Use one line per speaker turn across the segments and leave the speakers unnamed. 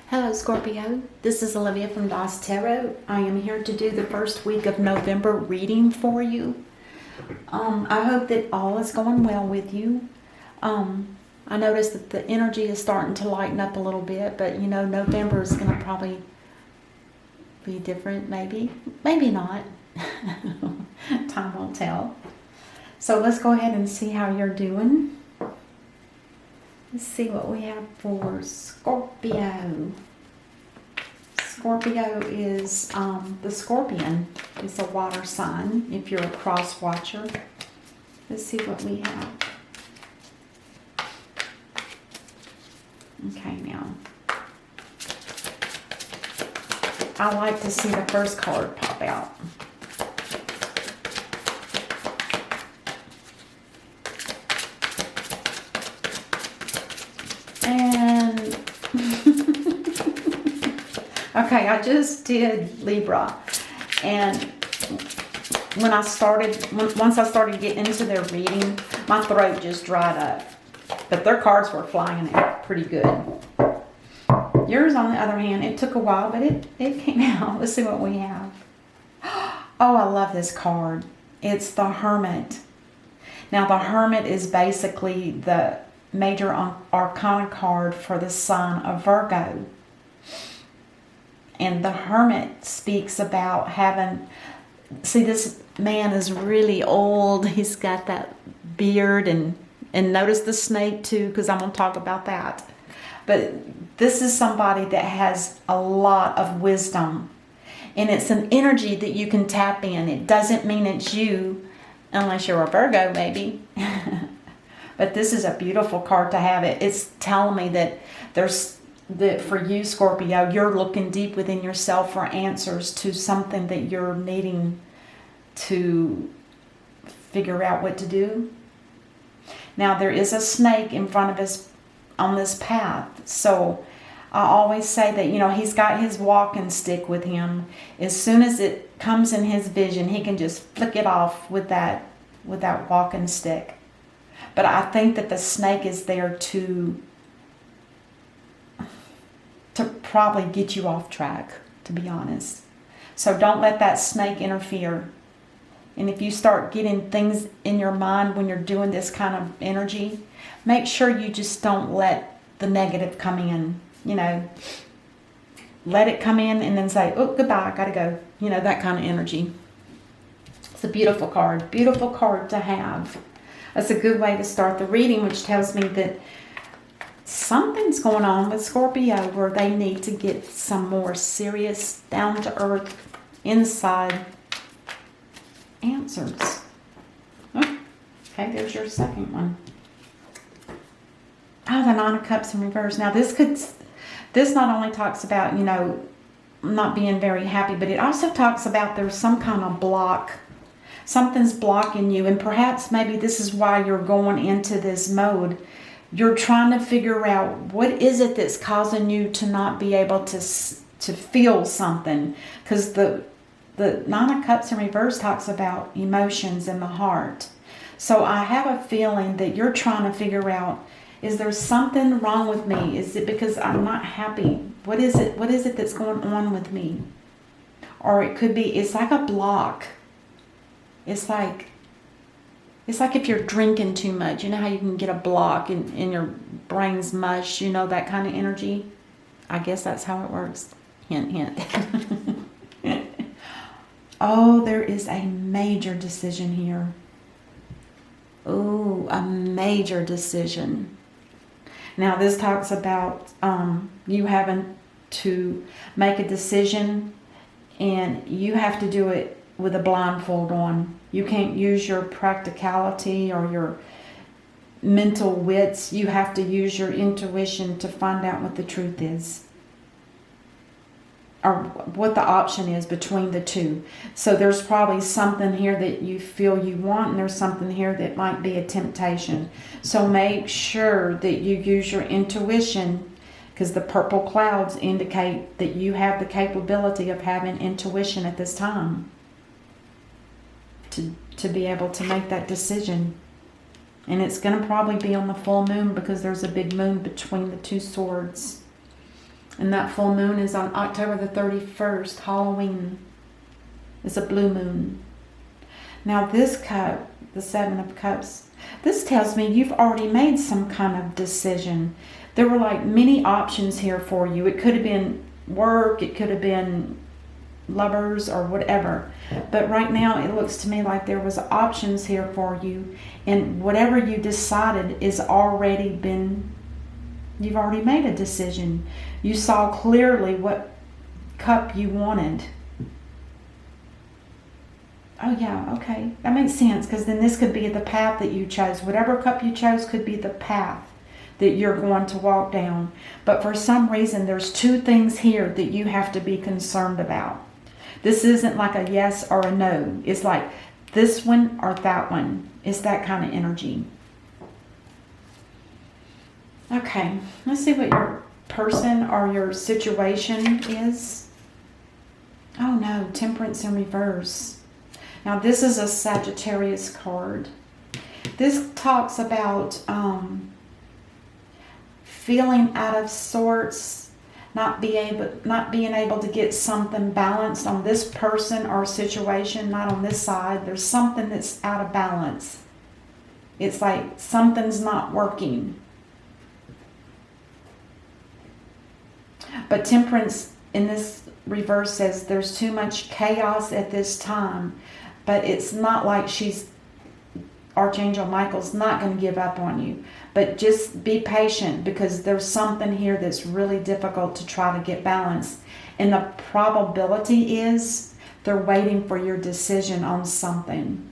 Hello Scorpio, this is Olivia from DOS Tarot. I am here to do the first week of November reading for you. I hope that all is going well with you. I noticed that the energy is starting to lighten up a little bit, but you know, November is going to probably be different, maybe not. Time will tell. So let's go ahead and see how you're doing. Let's see what we have for Scorpio. Scorpio is the scorpion. It's a water sign if you're a cross watcher. Let's see what we have. Okay, now. I like to see the first card pop out. And okay, I just did Libra, and once I started getting into their reading, my throat just dried up. But their cards were flying out pretty good. Yours, on the other hand, it took a while, but it came out. Let's see what we have. Oh, I love this card. It's the Hermit. Now, the Hermit is basically the major arcana card for the sign of Virgo. And the Hermit speaks about having... See, this man is really old. He's got that beard, and notice the snake too, because I'm going to talk about that. But this is somebody that has a lot of wisdom. And it's an energy that you can tap in. It doesn't mean it's you, unless you're a Virgo, maybe. But this is a beautiful card to have. It's telling me that that for you, Scorpio, you're looking deep within yourself for answers to something that you're needing to figure out what to do. Now, there is a snake in front of us on this path. So I always say that, you know, he's got his walking stick with him. As soon as it comes in his vision, he can just flick it off with that walking stick. But I think that the snake is there to probably get you off track, to be honest. So don't let that snake interfere. And if you start getting things in your mind when you're doing this kind of energy, make sure you just don't let the negative come in. You know, let it come in and then say, oh, goodbye, I gotta go. You know, that kind of energy. It's a beautiful card to have. That's a good way to start the reading, which tells me that something's going on with Scorpio where they need to get some more serious, down-to-earth, inside answers. Oh, okay, there's your second one. Oh, the Nine of Cups in reverse. Now, this not only talks about, you know, not being very happy, but it also talks about there's some kind of block. Something's blocking you, and perhaps maybe this is why you're going into this mode. You're trying to figure out what is it that's causing you to not be able to feel something. Because the Nine of Cups in reverse talks about emotions in the heart. So I have a feeling that you're trying to figure out, is there something wrong with me? Is it because I'm not happy? What is it? What is it that's going on with me? Or it could be, it's like a block. It's like if you're drinking too much. You know how you can get a block and your brain's mush, you know, that kind of energy? I guess that's how it works. Hint, hint. Oh, there is a major decision here. Oh, a major decision. Now, this talks about you having to make a decision, and you have to do it with a blindfold on. You can't use your practicality or your mental wits. You have to use your intuition to find out what the truth is, or what the option is between the two. So there's probably something here that you feel you want, and there's something here that might be a temptation. So make sure that you use your intuition, because the purple clouds indicate that you have the capability of having intuition at this time to be able to make that decision. And it's going to probably be on the full moon, because there's a big moon between the two swords. And that full moon is on October the 31st, Halloween. It's a blue moon. Now this cup, the Seven of Cups, this tells me you've already made some kind of decision. There were like many options here for you. It could have been work, it could have been lovers or whatever. But right now it looks to me like there was options here for you. And whatever you decided is already been, you've already made a decision. You saw clearly what cup you wanted. Oh yeah, okay. That makes sense, because then this could be the path that you chose. Whatever cup you chose could be the path that you're going to walk down. But for some reason, there's two things here that you have to be concerned about. This isn't like a yes or a no. It's like this one or that one. It's that kind of energy. Okay, let's see what your person or your situation is. Oh no, Temperance in reverse. Now this is a Sagittarius card. This talks about feeling out of sorts, not being able to get something balanced on this person or situation, not on this side. There's something that's out of balance. It's like something's not working. But Temperance in this reverse says there's too much chaos at this time. But it's not like Archangel Michael's not going to give up on you. But just be patient, because there's something here that's really difficult to try to get balanced. And the probability is they're waiting for your decision on something.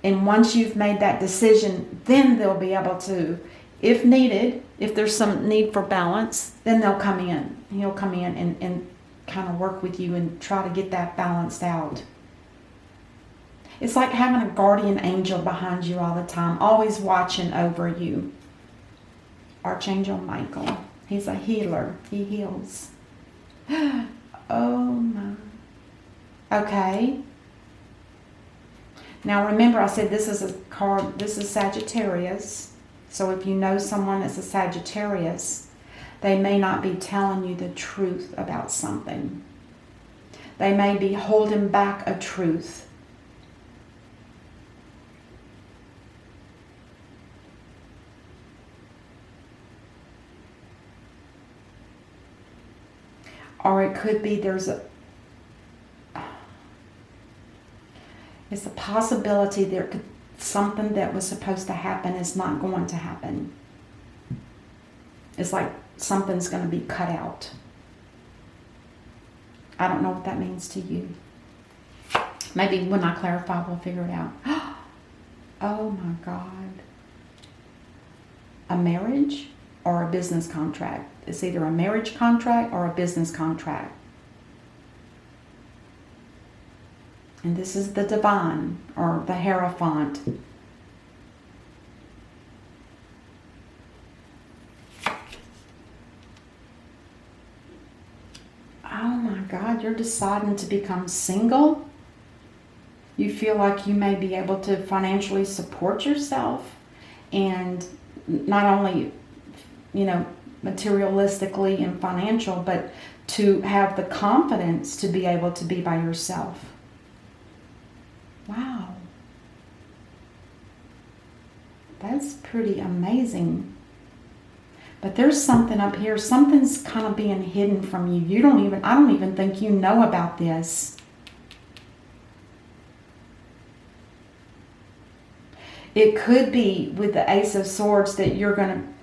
And once you've made that decision, then they'll be able to, if needed, if there's some need for balance, then they'll come in. He'll come in and kind of work with you and try to get that balanced out. It's like having a guardian angel behind you all the time, always watching over you. Archangel Michael. He's a healer. He heals. Oh my. Okay. Now remember, I said this is a card, this is Sagittarius. So if you know someone that's a Sagittarius, they may not be telling you the truth about something. They may be holding back a truth. Or it could be it's a possibility there could something that was supposed to happen is not going to happen. It's like something's going to be cut out. I don't know what that means to you. Maybe when I clarify, we'll figure it out. Oh my God. A marriage or a business contract. It's either a marriage contract or a business contract. And this is the Divine or the Hierophant. Oh my God, you're deciding to become single. You feel like you may be able to financially support yourself, and not only, materialistically and financial, but to have the confidence to be able to be by yourself. Wow. That's pretty amazing. But there's something up here. Something's kind of being hidden from you. I don't even think you know about this. It could be with the Ace of Swords that you're going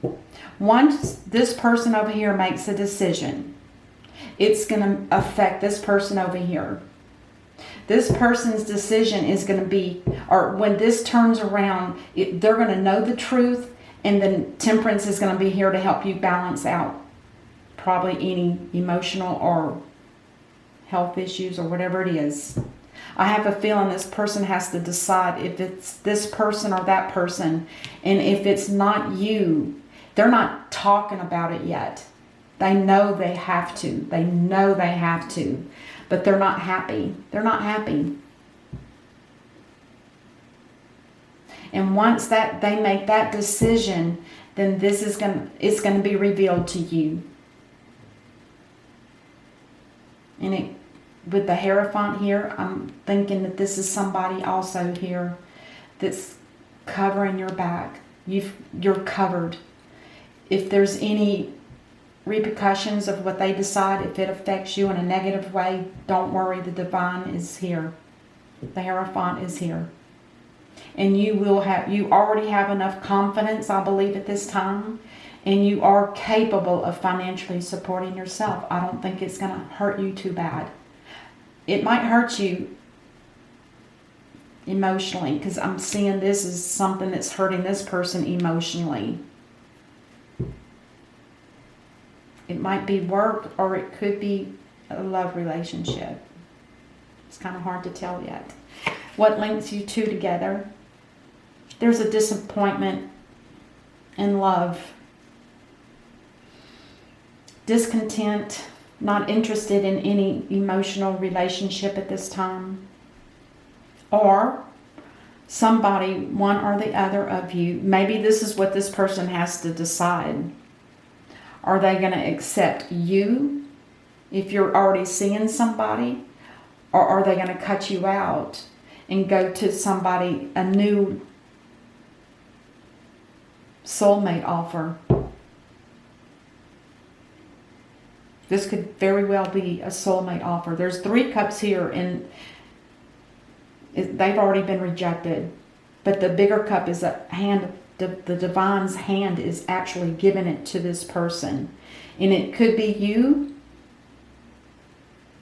to, once this person over here makes a decision, it's going to affect this person over here. This person's decision is going to be, or when this turns around, they're going to know the truth, and then Temperance is going to be here to help you balance out probably any emotional or health issues or whatever it is. I have a feeling this person has to decide if it's this person or that person, and if it's not you, they're not talking about it yet. They know they have to. They know they have to. But they're not happy. They're not happy. And once that they make that decision, then it's going to be revealed to you. And it, with the Hierophant here, I'm thinking that this is somebody also here that's covering your back. You're covered. If there's any repercussions of what they decide, if it affects you in a negative way, don't worry, the Divine is here. The Hierophant is here. And you already have enough confidence, I believe, at this time, and you are capable of financially supporting yourself. I don't think it's going to hurt you too bad. It might hurt you emotionally, because I'm seeing this as something that's hurting this person emotionally. It might be work, or it could be a love relationship. It's kind of hard to tell yet. What links you two together? There's a disappointment in love. Discontent, not interested in any emotional relationship at this time. Or somebody, one or the other of you, maybe this is what this person has to decide. Are they going to accept you if you're already seeing somebody? Or are they going to cut you out and go to somebody, a new soulmate offer? This could very well be a soulmate offer. There's 3 cups here, and they've already been rejected. But the bigger cup is a hand. The Divine's hand is actually giving it to this person. And it could be you.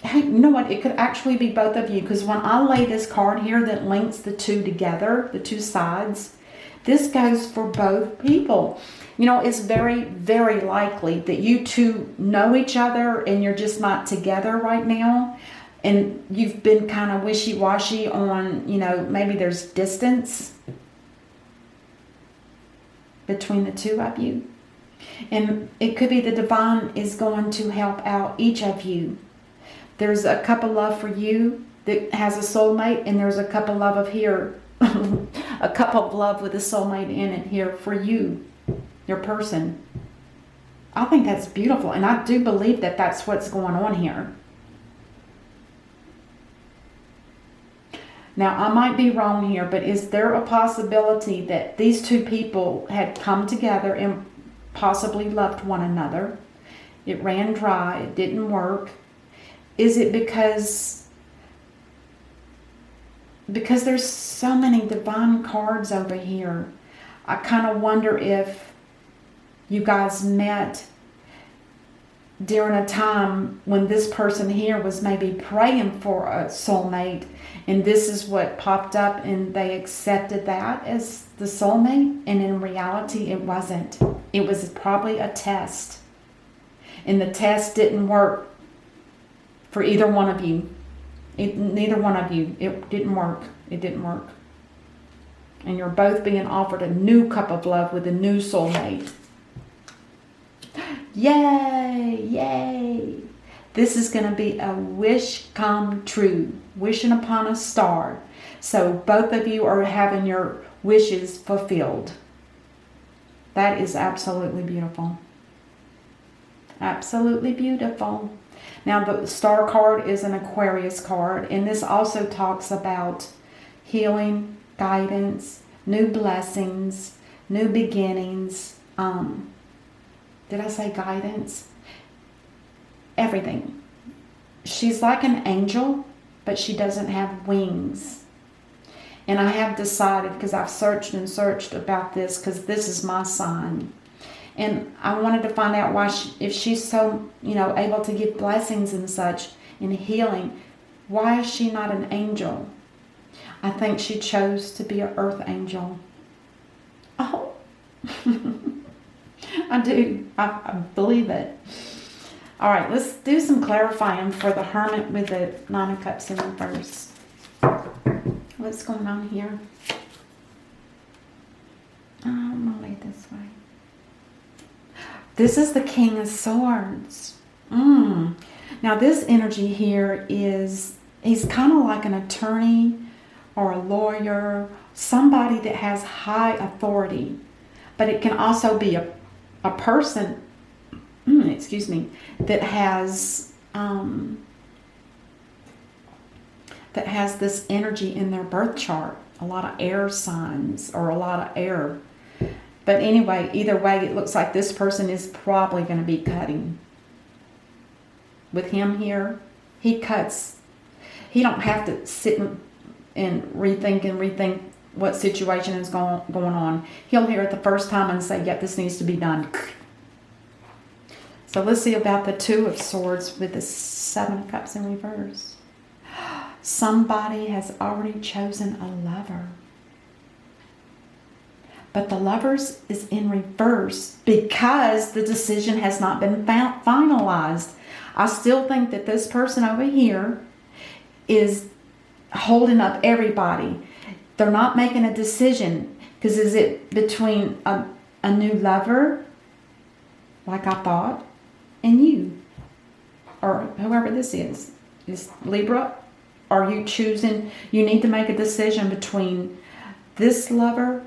Hey, you know what? It could actually be both of you. Because when I lay this card here that links the two together, the two sides, this goes for both people. You know, it's very, very likely that you two know each other and you're just not together right now. And you've been kind of wishy-washy on, you know, maybe there's distance between the two of you. And it could be the Divine is going to help out each of you. There's a cup of love for you that has a soulmate, and there's a cup of love of here. A cup of love with a soulmate in it here for you, your person. I think that's beautiful, and I do believe that that's what's going on here. Now, I might be wrong here, but is there a possibility that these two people had come together and possibly loved one another? It ran dry. It didn't work. Is it because there's so many Divine cards over here? I kind of wonder if you guys met during a time when this person here was maybe praying for a soulmate, and this is what popped up, and they accepted that as the soulmate, and in reality it wasn't. It was probably a test, and the test didn't work for either one of you. Neither one of you. It didn't work. It didn't work. And you're both being offered a new cup of love with a new soulmate. Yay! Yay! This is going to be a wish come true. Wishing upon a star. So both of you are having your wishes fulfilled. That is absolutely beautiful. Absolutely beautiful. Now the star card is an Aquarius card, and this also talks about healing, guidance, new blessings, new beginnings. Did I say guidance? Everything. She's like an angel, but she doesn't have wings. And I have decided, because I've searched and searched about this, because this is my sign. And I wanted to find out why, if she's so, you know, able to give blessings and such, and healing, why is she not an angel? I think she chose to be an earth angel. Oh. I do. I believe it. All right, let's do some clarifying for the Hermit with the Nine of Cups in reverse. What's going on here? I'm going to lay it this way. This is the King of Swords. Now this energy here is, he's kind of like an attorney or a lawyer, somebody that has high authority. But it can also be a person, excuse me, that has that has this energy in their birth chart. A lot of air signs or a lot of air. But anyway, either way, it looks like this person is probably going to be cutting. With him here, he cuts. He don't have to sit and rethink what situation is going on. He'll hear it the first time and say, yep, this needs to be done. So let's see about the Two of Swords with the Seven of Cups in reverse. Somebody has already chosen a lover. But the Lovers is in reverse because the decision has not been finalized. I still think that this person over here is holding up everybody. They're not making a decision. Because is it between a new lover, like I thought, and you? Or whoever this is. Is Libra? Are you choosing? You need to make a decision between this lover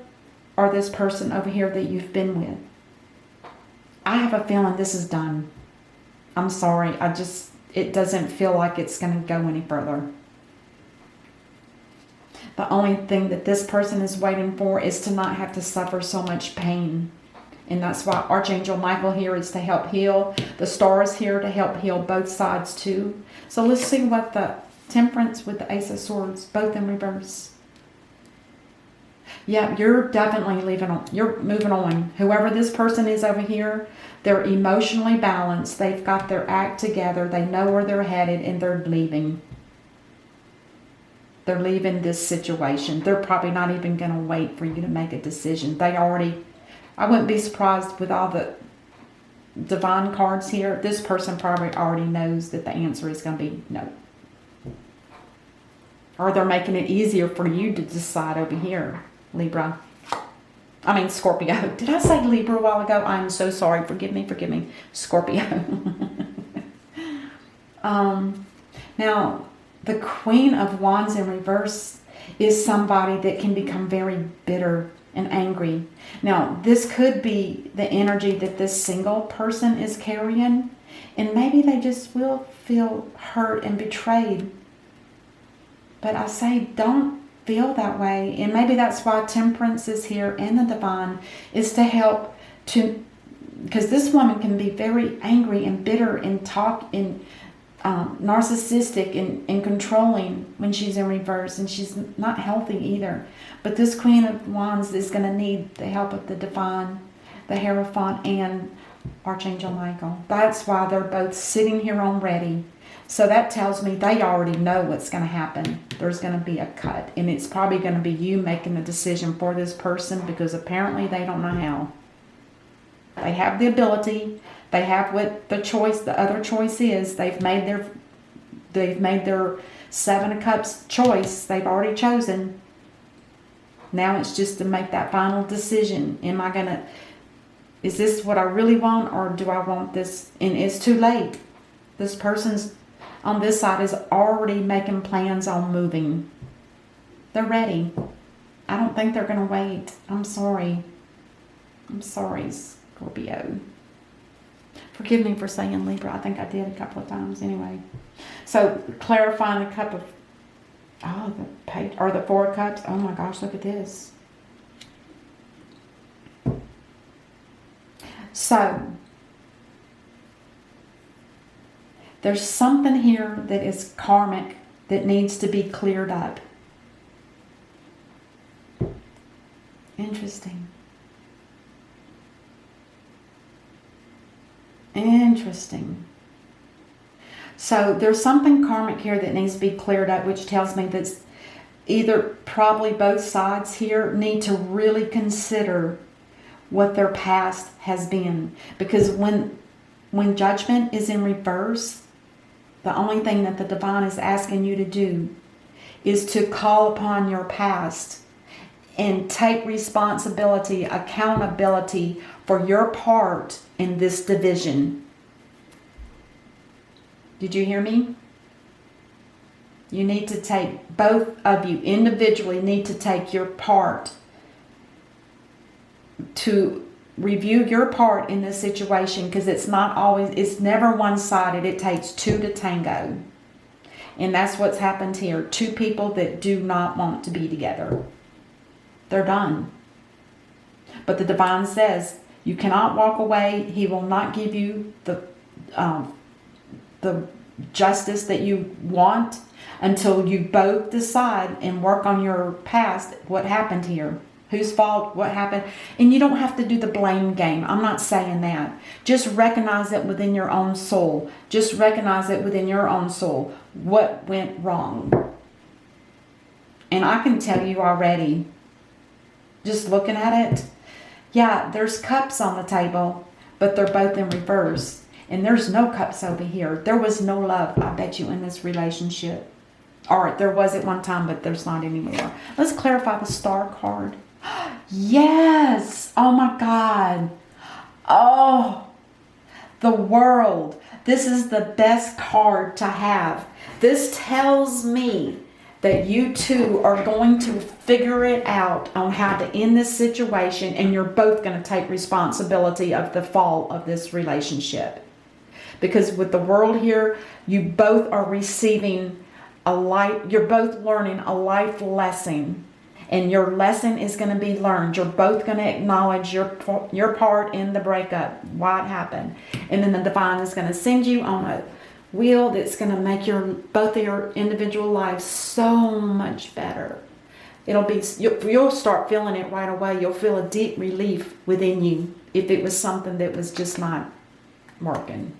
or this person over here that you've been with. I have a feeling this is done. I'm sorry. It doesn't feel like it's going to go any further. The only thing that this person is waiting for is to not have to suffer so much pain. And that's why Archangel Michael here is to help heal. The star is here to help heal both sides too. So let's see what the Temperance with the Ace of Swords, both in reverse. Yeah, you're definitely you're moving on. Whoever this person is over here, they're emotionally balanced. They've got their act together. They know where they're headed and they're leaving. They're leaving this situation. They're probably not even going to wait for you to make a decision. I wouldn't be surprised with all the divine cards here. This person probably already knows that the answer is going to be no. Or they're making it easier for you to decide over here, Libra. I mean, Scorpio. Did I say Libra a while ago? I'm so sorry. Forgive me. Scorpio. Now, the Queen of Wands in reverse is somebody that can become very bitter and angry. Now, this could be the energy that this single person is carrying. And maybe they just will feel hurt and betrayed. But I say don't feel that way. And maybe that's why Temperance is here and the Divine is to help to... Because this woman can be very angry and bitter and narcissistic and controlling when she's in reverse, and she's not healthy either. But this Queen of Wands is going to need the help of the Divine, the Hierophant, and Archangel Michael. That's why they're both sitting here on ready. So that tells me they already know what's going to happen. There's going to be a cut, and it's probably going to be you making the decision for this person, because apparently they don't know how. They have the ability. They have what the other choice is. They've made their Seven of Cups choice. They've already chosen. Now it's just to make that final decision. Is this what I really want, or do I want this? And it's too late. This person's on this side is already making plans on moving. They're ready. I don't think they're going to wait. I'm sorry, Scorpio. Forgive me for saying Libra. I think I did a couple of times anyway. So clarifying the cup of, the page, or the Four of Cups. Oh my gosh, look at this. So there's something here that is karmic that needs to be cleared up. Interesting. So there's something karmic here that needs to be cleared up, which tells me that either probably both sides here need to really consider what their past has been. Because when Judgment is in reverse, the only thing that the Divine is asking you to do is to call upon your past and take responsibility, accountability for your part in this division. Did you hear me? You need to take, both of you individually need to take your part to review your part in this situation, because it's never one-sided. It takes two to tango. And that's what's happened here. Two people that do not want to be together. They're done. But the divine says, you cannot walk away. He will not give you the justice that you want until you both decide and work on your past. What happened here? Whose fault? What happened? And you don't have to do the blame game. I'm not saying that. Just recognize it within your own soul. Just recognize it within your own soul. What went wrong? And I can tell you already, just looking at it, yeah, there's cups on the table, but they're both in reverse. And there's no cups over here. There was no love, I bet you, in this relationship. Or there was at one time, but there's not anymore. Let's clarify the star card. Yes. Oh my God. Oh, the world. This is the best card to have. This tells me that you two are going to figure it out on how to end this situation, and you're both going to take responsibility of the fall of this relationship. Because with the world here, you both are receiving you're both learning a life lesson, and your lesson is going to be learned. You're both going to acknowledge your part in the breakup, why it happened. And then the divine is going to send you on a wheel that's going to make both of your individual lives so much better. You'll start feeling it right away. You'll feel a deep relief within you if it was something that was just not working.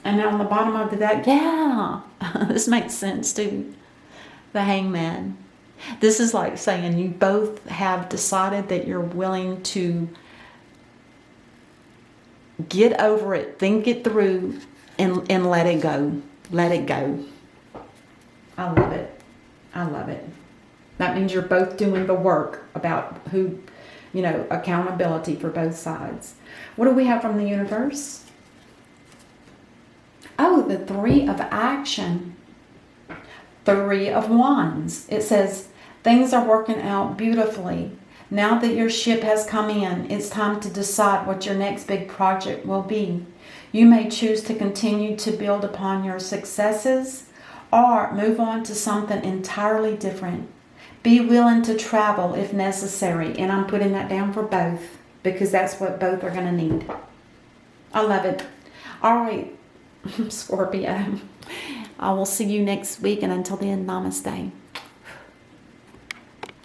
And now on the bottom of the deck, yeah, this makes sense too. The Hangman. This is like saying you both have decided that you're willing to get over it, think it through, and let it go. Let it go. I love it. I love it. That means you're both doing the work about accountability for both sides. What do we have from the universe? Oh, the Three of Action. Three of Wands. It says, things are working out beautifully. Now that your ship has come in, it's time to decide what your next big project will be. You may choose to continue to build upon your successes or move on to something entirely different. Be willing to travel if necessary. And I'm putting that down for both because that's what both are going to need. I love it. All right, Scorpio. I will see you next week. And until then, namaste.